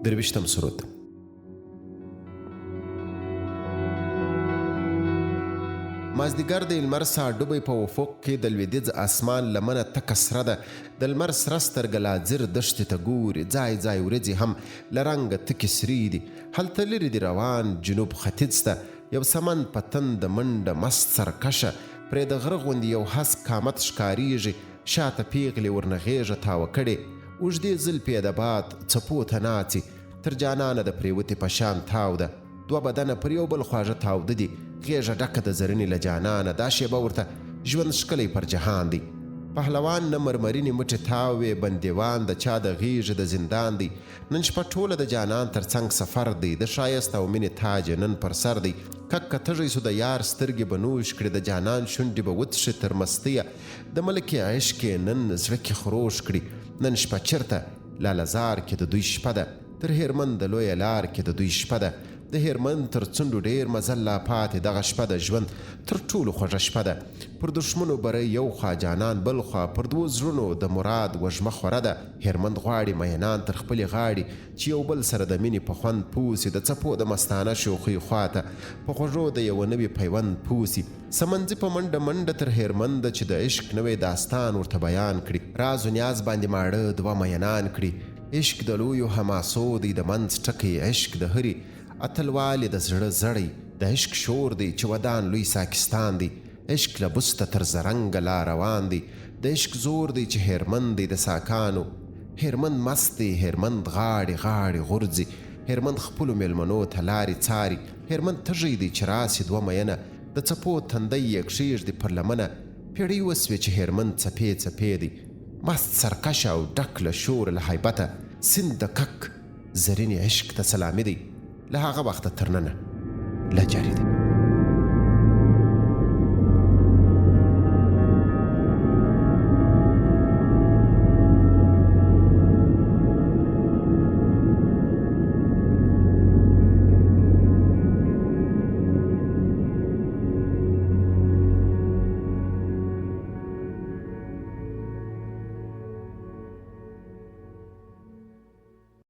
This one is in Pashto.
درویشتم سرود. مازدیګر د لمر ساډوبی په افق کې د لویدیځ اسمان لمنه تکه سره ده. د لمر سره سترګه لا ځیر دښتې ته ګوري، ځای ځای ورځې هم له رنګه تکې سرې دي. هلته لرې دي روان جنوب ختیځ ته یو سمن په تنده منډه مست سرکشه، پرې د غره غوندې یو هسک قامت ښکارېږي، شاته پیغلې ورنه غېږه تاوه کړې، اوږدې زلفې د باد څپو ته ناڅي، تر جانانه د پرېوتې په شان تاو ده. دوه بدنه پر یو بل خواږه تاوده دي، غېږه ډکه د زرینې له جانانه، دا شیبه ورته ژوند ښکلی پر جهان دی. پهلوان نه مرمرینې مټې تاوې، بندیوان د چا د غېږې د زندان دی. نن شپه ټوله د جانان تر څنګ سفر دی، د ښایست او مینې تاج نن پر سر دی. کک که تږی سو د یار سترګې به نوش کړي، د جانان شونډې به وتښې تر مستیه، د ملکې عشق یې نن زړه کې خروش کړي. نن شپه چېرته لالهزار کې د دوی شپه ده، تر هرمند د لویه لار کې د دوی شپه ده. د هرمند تر څنډو ډېر مزل لا پاتې، دغه شپه د ژوند تر ټولو خوږه شپه ده. پر دښمنو بری یو خوا جانان بل خوا، پر دوو زړونو د مراد وژمه خوره ده. هرمند غواړي مینان تر خپلې غاړي، چې یو بل سره د مینې په خوند پوسي، د څپو د مستانه شوخۍ خواته په خوږو د یوه نوي پیوند پوسي. سمندځي په منډه منډه تر هرمنده، چې د عشق نوی داستان ورته بیان کړي، راز و نیاز باندې ماړه دوه مینان کړي. عشق د لویو حماسو دی، د منځ ټکی عشق د هرې اتلوالی د زړه زړی، د عشق شور دی چې ودان لوی ساکستان دی. عشق له بسته تر زرنګه لا روان دی، د عشق زور دی چې هرمند دی د ساکانو. هرمند مست دی، هرمند غاړې غاړې غورځي، هرمند خپلو میلمنو ته لارې څاري. هرمند تږی دی چې راسي دوه میینه، د څپو تندی یې کښېږدي پر لمنه. پیړۍ وسوې چې هرمند څپې څپې دی، مست سرکشه او ډک له شور له هیبته. سیند د کک زرینې عشق ته سلامي دی، له هغه وخته تر ننه لا جاري دی.